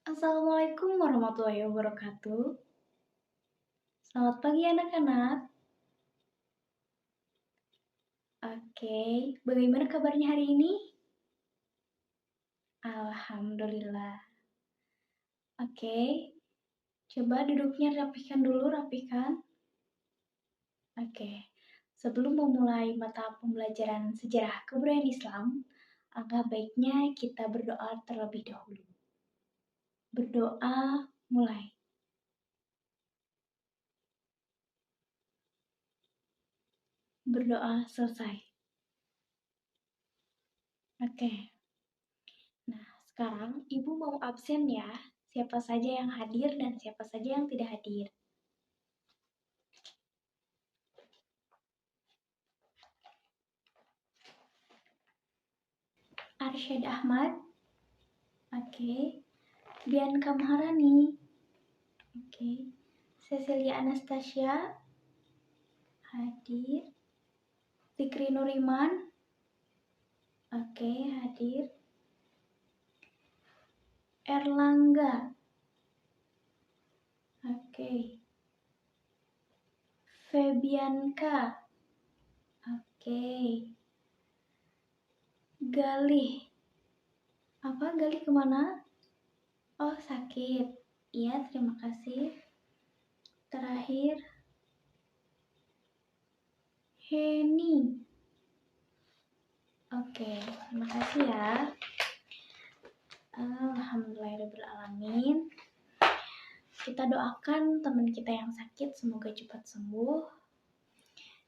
Assalamualaikum warahmatullahi wabarakatuh. Selamat pagi anak-anak. Oke, bagaimana kabarnya hari ini? Alhamdulillah. Oke, coba duduknya rapihkan dulu, rapihkan. Oke, sebelum memulai mata pembelajaran sejarah kebudayaan Islam, alangkah baiknya kita berdoa terlebih dahulu. Berdoa mulai. Berdoa selesai. Oke. Nah, sekarang Ibu mau absen ya. Siapa saja yang hadir dan siapa saja yang tidak hadir. Arsyad Ahmad. Oke. Bianca Maharani. Oke. Cecilia Anastasia. Hadir. Fikri Nuriman. Oke, hadir. Erlangga. Oke. Febianka. Oke. Galih. Apa Galih kemana? Oh, sakit. Iya, terima kasih. Terakhir, Heni. Oke, terima kasih ya. Alhamdulillahirrahmanirrahim. Kita doakan teman kita yang sakit semoga cepat sembuh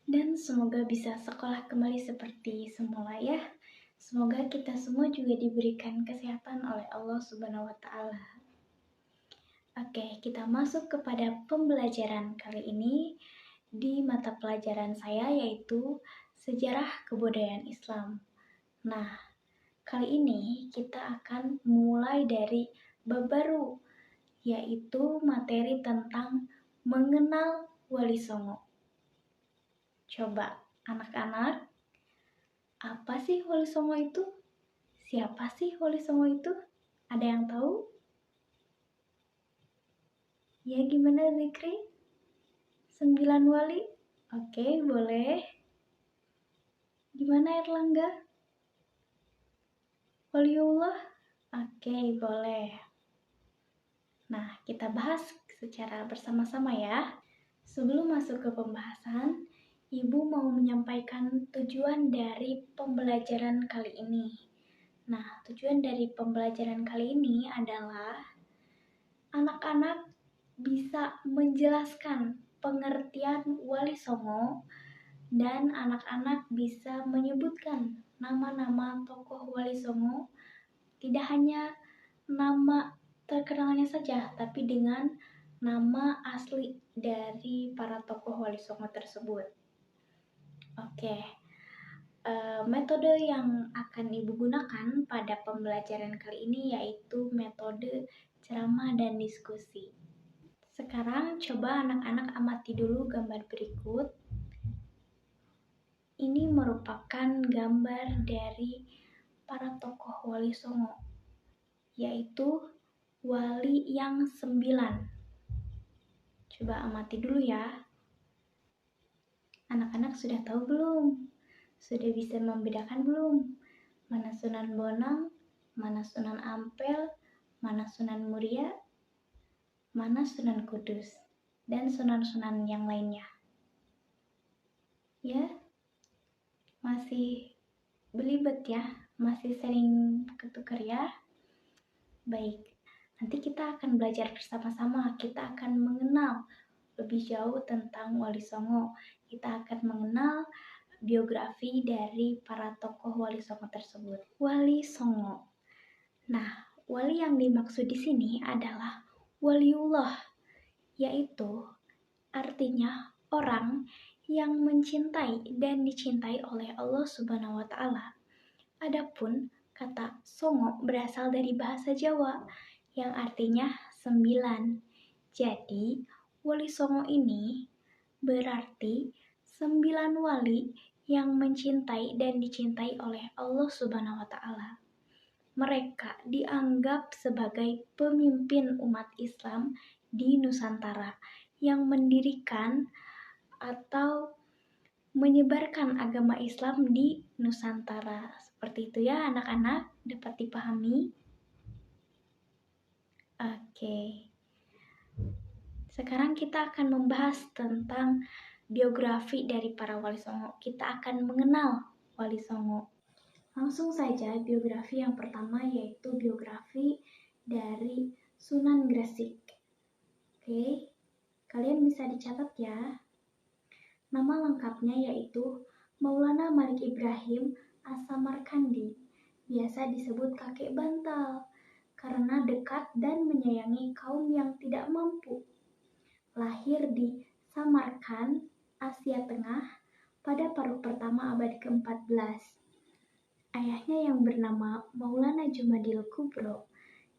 dan semoga bisa sekolah kembali seperti semula ya. Semoga kita semua juga diberikan kesehatan oleh Allah Subhanahu wa Ta'ala. Oke, kita masuk kepada pembelajaran kali ini di mata pelajaran saya yaitu Sejarah Kebudayaan Islam. Nah, kali ini kita akan mulai dari bab baru, yaitu materi tentang mengenal Wali Songo. Coba anak-anak, apa sih Wali Songo itu? Siapa sih Wali Songo itu? Ada yang tahu? Ya gimana Zikri? 9 wali? Oke, boleh. Gimana Erlangga? Waliullah? Oke, boleh. Nah, kita bahas secara bersama-sama ya. Sebelum masuk ke pembahasan, Ibu mau menyampaikan tujuan dari pembelajaran kali ini. Nah, tujuan dari pembelajaran kali ini adalah anak-anak bisa menjelaskan pengertian Wali Songo dan anak-anak bisa menyebutkan nama-nama tokoh Wali Songo, tidak hanya nama terkenalnya saja, tapi dengan nama asli dari para tokoh Wali Songo tersebut. Oke, metode yang akan Ibu gunakan pada pembelajaran kali ini yaitu metode ceramah dan diskusi. Sekarang coba anak-anak amati dulu gambar berikut. Ini merupakan gambar dari para tokoh Wali Songo, yaitu Wali yang 9. Coba amati dulu ya. Anak-anak sudah tahu belum? Sudah bisa membedakan belum? Mana Sunan Bonang, mana Sunan Ampel, mana Sunan Muria, mana Sunan Kudus, dan sunan-sunan yang lainnya. Ya, masih belibet ya? Masih sering ketukar ya? Baik, nanti kita akan belajar bersama-sama. Kita akan mengenal lebih jauh tentang Wali Songo. Kita akan mengenal biografi dari para tokoh Wali Songo tersebut. Wali Songo. Nah, wali yang dimaksud di sini adalah waliullah, yaitu artinya orang yang mencintai dan dicintai oleh Allah Subhanahu wa Ta'ala. Adapun kata songo berasal dari bahasa Jawa yang artinya 9. Jadi, Wali Songo ini berarti 9 wali yang mencintai dan dicintai oleh Allah Subhanahu wa Ta'ala. mereka dianggap sebagai pemimpin umat Islam di Nusantara yang mendirikan atau menyebarkan agama Islam di Nusantara. Seperti itu ya anak-anak, dapat dipahami? Oke. Sekarang kita akan membahas tentang biografi dari para Wali Songo. Kita akan mengenal Wali Songo. Langsung saja biografi yang pertama yaitu biografi dari Sunan Gresik. Oke, kalian bisa dicatat ya. Nama lengkapnya yaitu Maulana Malik Ibrahim As-Samarkandi, biasa disebut kakek bantal, karena dekat dan menyayangi kaum yang tidak mampu. Lahir di Samarkand, Asia Tengah, pada paruh pertama abad ke-14. Ayahnya yang bernama Maulana Jumadil Kubro,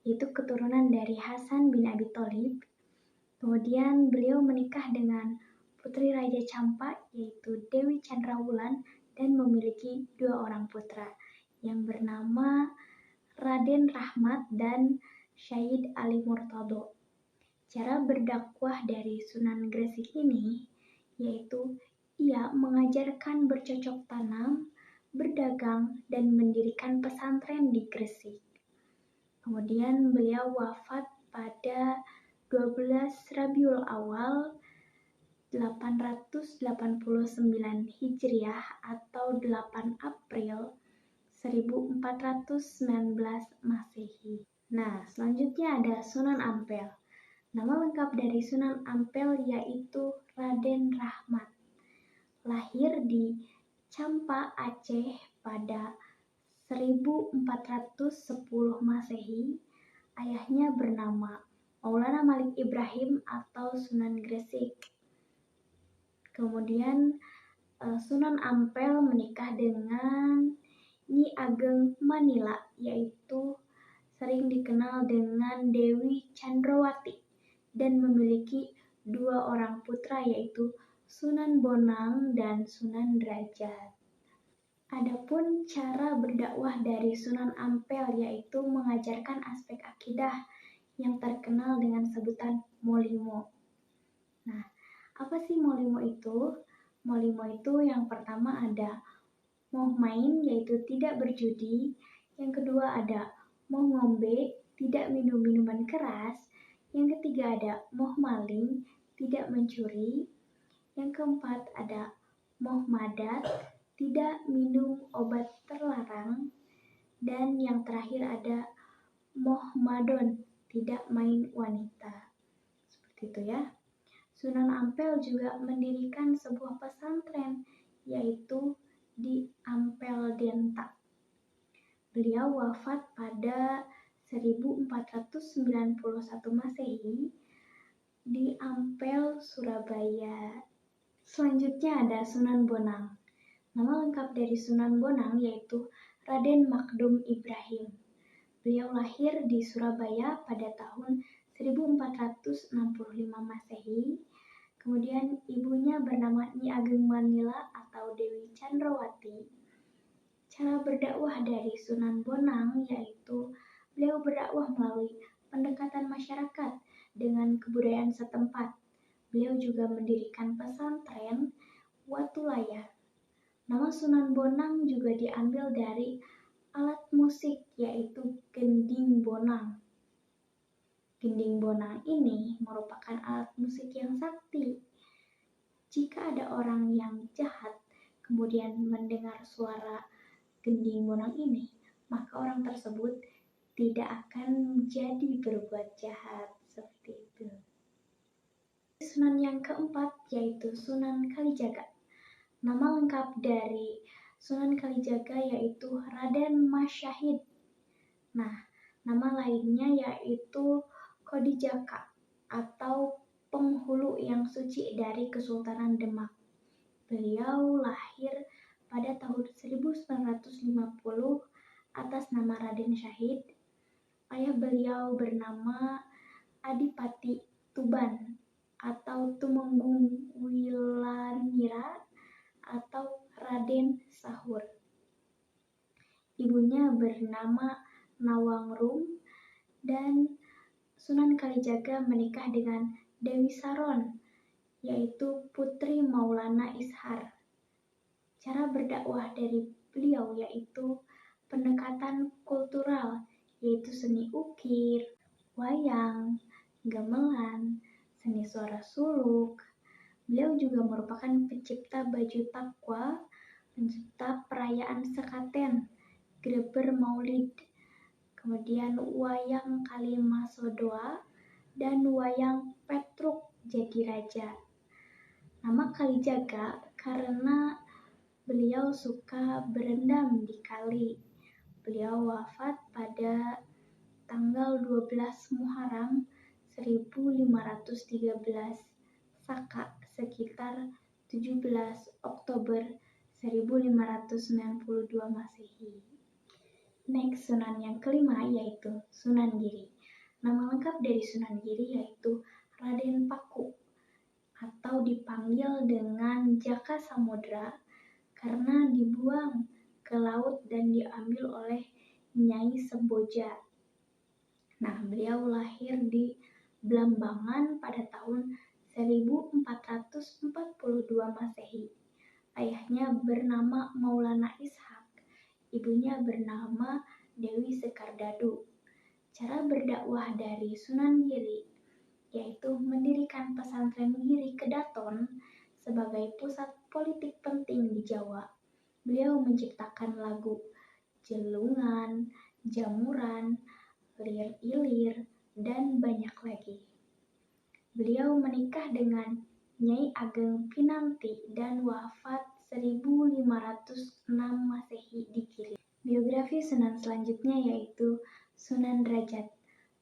yaitu keturunan dari Hasan bin Abi Thalib. Kemudian beliau menikah dengan putri Raja Campa, yaitu Dewi Chandrawulan, dan memiliki 2 orang putra yang bernama Raden Rahmat dan Syahid Ali Murtado. Cara berdakwah dari Sunan Gresik ini yaitu ia mengajarkan bercocok tanam, berdagang, dan mendirikan pesantren di Gresik. Kemudian beliau wafat pada 12 Rabiul Awal 889 Hijriah atau 8 April 1419 Masehi. Nah, selanjutnya ada Sunan Ampel. Nama lengkap dari Sunan Ampel yaitu Raden Rahmat. Lahir di Campa, Aceh pada 1410 Masehi. Ayahnya bernama Maulana Malik Ibrahim atau Sunan Gresik. Kemudian Sunan Ampel menikah dengan Nyi Ageng Manila, yaitu sering dikenal dengan Dewi Chandrawati, dan memiliki 2 orang putra yaitu Sunan Bonang dan Sunan Derajat. Adapun cara berdakwah dari Sunan Ampel yaitu mengajarkan aspek akidah yang terkenal dengan sebutan Molimo. Nah, apa sih Molimo itu? Molimo itu yang pertama ada moh main yaitu tidak berjudi, yang kedua ada moh ngombe, tidak minum minuman keras, yang ketiga ada moh maling, tidak mencuri, yang keempat ada moh madat, tidak minum obat terlarang, dan yang terakhir ada moh madon, tidak main wanita. Seperti itu ya. Sunan Ampel juga mendirikan sebuah pesantren yaitu di Ampel Denta. Beliau wafat pada 1491 Masehi di Ampel, Surabaya. Selanjutnya ada Sunan Bonang. Nama lengkap dari Sunan Bonang yaitu Raden Makdum Ibrahim. Beliau lahir di Surabaya pada tahun 1465 Masehi. Kemudian ibunya bernama Nyi Ageng Manila atau Dewi Chandrawati. Cara berdakwah dari Sunan Bonang yaitu beliau berdakwah melalui pendekatan masyarakat dengan kebudayaan setempat. Beliau juga mendirikan pesantren Watulaya. Nama Sunan Bonang juga diambil dari alat musik yaitu gending bonang. Gending bonang ini merupakan alat musik yang sakti. Jika ada orang yang jahat kemudian mendengar suara gending bonang ini, maka orang tersebut tidak akan jadi berbuat jahat. Seperti itu. Sunan yang keempat yaitu Sunan Kalijaga. Nama lengkap dari Sunan Kalijaga yaitu Raden Mas Syahid. Nah, nama lainnya yaitu Kodijaka atau penghulu yang suci dari Kesultanan Demak. Beliau lahir pada tahun 1950 atas nama Raden Syahid. Ayah beliau bernama Adipati Tuban atau Tumenggung Wilanira atau Raden Sahur. Ibunya bernama Nawangrum, dan Sunan Kalijaga menikah dengan Dewi Saron, yaitu putri Maulana Ishar. Cara berdakwah dari beliau yaitu pendekatan kultural, yaitu seni ukir, wayang, gamelan, seni suara suluk. Beliau juga merupakan pencipta baju takwa, pencipta perayaan sekaten, greber maulid, kemudian wayang Kalimasodoa, dan wayang Petruk Jadi Raja. Nama Kalijaga karena beliau suka berendam di kali. Beliau wafat pada tanggal 12 Muharram 1513 Saka sekitar 17 Oktober 1592 Masehi. Next, Sunan yang kelima yaitu Sunan Giri. Nama lengkap dari Sunan Giri yaitu Raden Paku atau dipanggil dengan Jaka Samudra karena dibuang ke laut dan diambil oleh Nyai Semboja. Nah, beliau lahir di Blambangan pada tahun 1442 Masehi. Ayahnya bernama Maulana Ishak, ibunya bernama Dewi Sekardadu. Cara berdakwah dari Sunan Giri yaitu mendirikan pesantren Giri Kedaton sebagai pusat politik penting di Jawa. Beliau menciptakan lagu Jelungan, Jamuran, Lir-ilir, dan banyak lagi. Beliau menikah dengan Nyai Ageng Pinanti dan wafat 1506 Masehi di Giri. Biografi Sunan selanjutnya yaitu Sunan Derajat.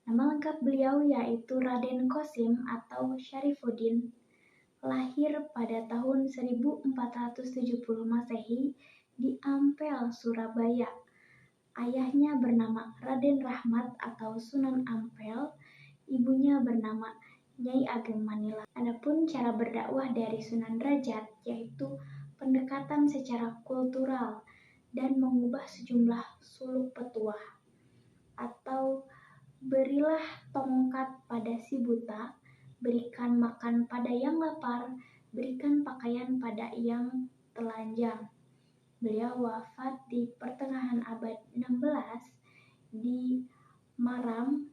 Nama lengkap beliau yaitu Raden Kosim atau Syarifuddin. Lahir pada tahun 1470 Masehi di Ampel, Surabaya. Ayahnya bernama Raden Rahmat atau Sunan Ampel, ibunya bernama Nyai Ageng Manila. Adapun cara berdakwah dari Sunan Derajat yaitu pendekatan secara kultural dan mengubah sejumlah suluk petuah atau berilah tongkat pada si buta, berikan makan pada yang lapar, berikan pakaian pada yang telanjang. Beliau wafat di pertengahan abad 16 di Maram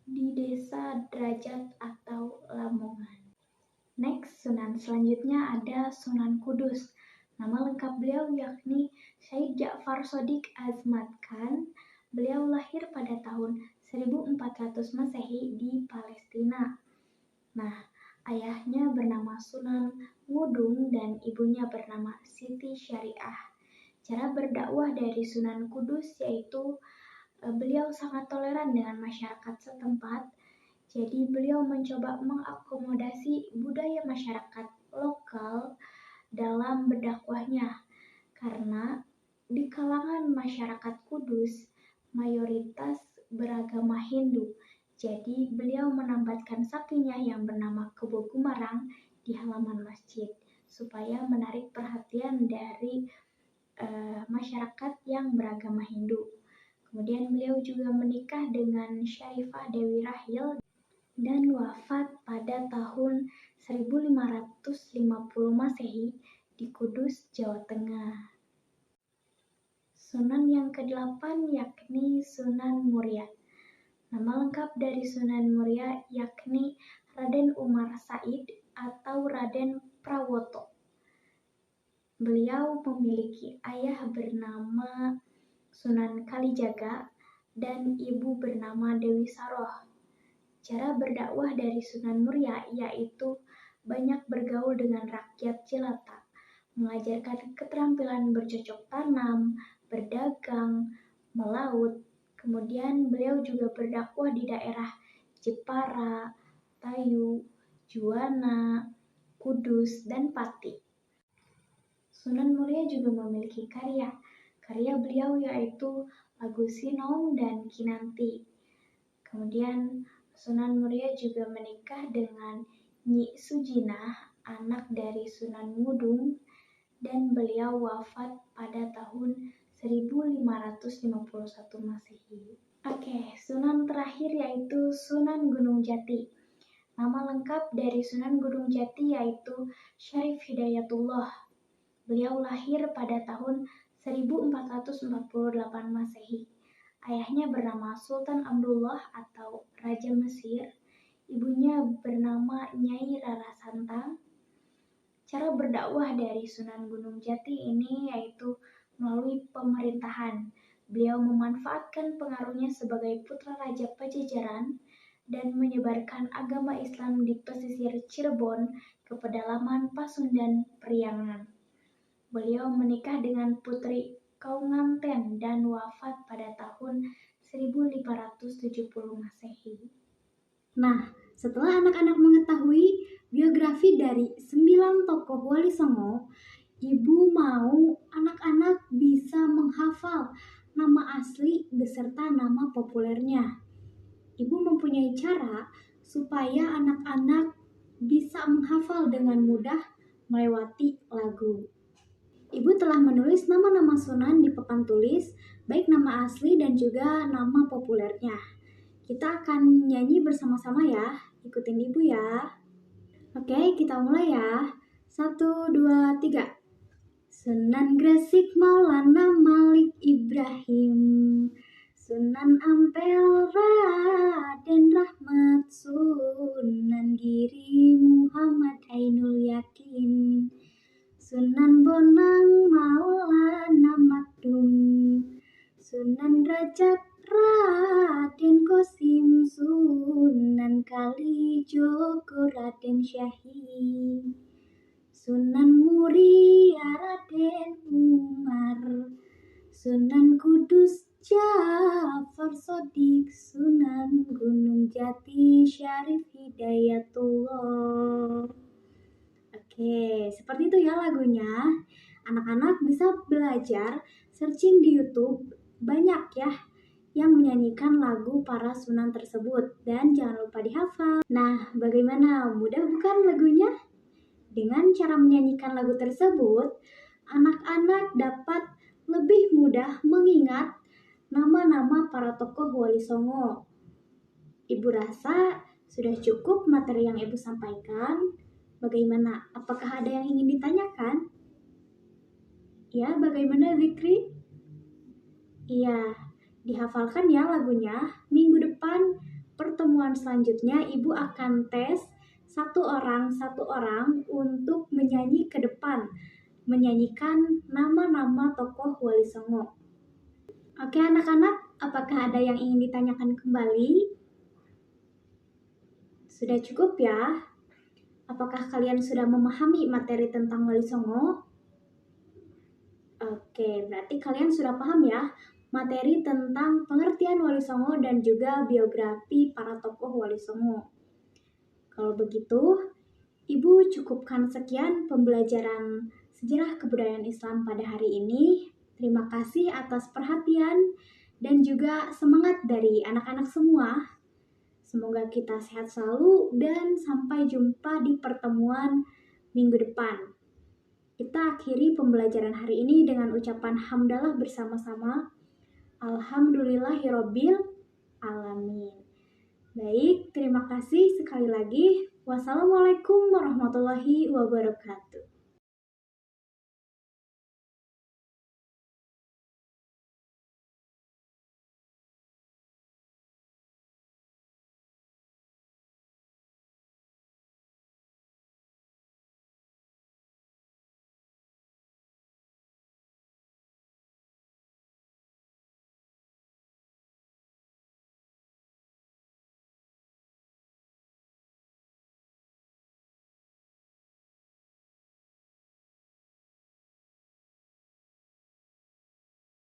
di desa Derajat atau Lamongan. Next, Sunan selanjutnya ada Sunan Kudus. Nama lengkap beliau yakni Syed Ja'far Shodiq Azmat Khan. Beliau lahir pada tahun 1400 Masehi di Palestina. Nah, ayahnya bernama Sunan Ngudung dan ibunya bernama Siti Syariah. Cara berdakwah dari Sunan Kudus yaitu beliau sangat toleran dengan masyarakat setempat. Jadi beliau mencoba mengakomodasi budaya masyarakat lokal dalam berdakwahnya. Karena di kalangan masyarakat Kudus mayoritas beragama Hindu. Jadi beliau menambatkan sapinya yang bernama Kebo Gumarang di halaman masjid supaya menarik perhatian dari masyarakat yang beragama Hindu. Kemudian beliau juga menikah dengan Syarifah Dewi Rahil dan wafat pada tahun 1550 Masehi di Kudus, Jawa Tengah. Sunan yang ke-8 yakni Sunan Muria. Nama lengkap dari Sunan Muria yakni Raden Umar Said atau Raden Prawoto. Beliau memiliki ayah bernama Sunan Kalijaga dan ibu bernama Dewi Saroh. Cara berdakwah dari Sunan Muria yaitu banyak bergaul dengan rakyat jelata, mengajarkan keterampilan bercocok tanam, berdagang, melaut. Kemudian beliau juga berdakwah di daerah Jepara, Tayu, Juwana, Kudus, dan Pati. Sunan Muria juga memiliki karya beliau yaitu lagu Sinong dan Kinanti. Kemudian Sunan Muria juga menikah dengan Nyi Sujinah, anak dari Sunan Ngudung, dan beliau wafat pada tahun 1551 Masehi. Oke, Sunan terakhir yaitu Sunan Gunung Jati. Nama lengkap dari Sunan Gunung Jati yaitu Syarif Hidayatullah. Beliau lahir pada tahun 1448 Masehi. Ayahnya bernama Sultan Abdullah atau Raja Mesir. Ibunya bernama Nyai Rara Santang. Cara berdakwah dari Sunan Gunung Jati ini yaitu melalui pemerintahan. Beliau memanfaatkan pengaruhnya sebagai putra Raja Pajajaran dan menyebarkan agama Islam di pesisir Cirebon ke pedalaman Pasundan Priangan. Beliau menikah dengan Putri Kaunganten dan wafat pada tahun 1570 Masehi. Nah, setelah anak-anak mengetahui biografi dari 9 tokoh Wali Songo, Ibu mau anak-anak bisa menghafal nama asli beserta nama populernya. Ibu mempunyai cara supaya anak-anak bisa menghafal dengan mudah melewati lagu. Ibu telah menulis nama-nama sunan di papan tulis, baik nama asli dan juga nama populernya. Kita akan nyanyi bersama-sama ya, ikutin ibu ya. Oke, kita mulai ya. 1, 2, 3. Sunan Gresik Maulana Malik Ibrahim, Sunan Ampel Raden Rahmat, Sunan Giri Muhammad Ainul Yakin, Sunan Bonang Maulana Makdum, Sunan Rajab Raden Kosim, Sunan Kalijogo Raden Syahid, Sunan Muria Raden Umar, Sunan Kudus Ja'far Shodiq, Sunan Gunung Jati Syarif Hidayatullah. Oke, seperti itu ya lagunya. Anak-anak bisa belajar searching di YouTube, banyak ya yang menyanyikan lagu para sunan tersebut, dan jangan lupa dihafal. Nah, bagaimana? Mudah bukan lagunya? Dengan cara menyanyikan lagu tersebut, anak-anak dapat lebih mudah mengingat nama-nama para tokoh Wali Songo. Ibu rasa sudah cukup materi yang Ibu sampaikan. Bagaimana? Apakah ada yang ingin ditanyakan? Ya, bagaimana Zikri? Iya, dihafalkan ya lagunya. Minggu depan pertemuan selanjutnya Ibu akan tes satu orang untuk menyanyi ke depan, menyanyikan nama-nama tokoh Wali Songo. Oke anak-anak, apakah ada yang ingin ditanyakan kembali? Sudah cukup ya? Apakah kalian sudah memahami materi tentang Wali Songo? Oke, berarti kalian sudah paham ya materi tentang pengertian Wali Songo dan juga biografi para tokoh Wali Songo. Kalau begitu, Ibu cukupkan sekian pembelajaran sejarah kebudayaan Islam pada hari ini. Terima kasih atas perhatian dan juga semangat dari anak-anak semua. Semoga kita sehat selalu dan sampai jumpa di pertemuan minggu depan. Kita akhiri pembelajaran hari ini dengan ucapan hamdalah bersama-sama. Alhamdulillahirabbil alamin. Baik, terima kasih sekali lagi. Wassalamualaikum warahmatullahi wabarakatuh.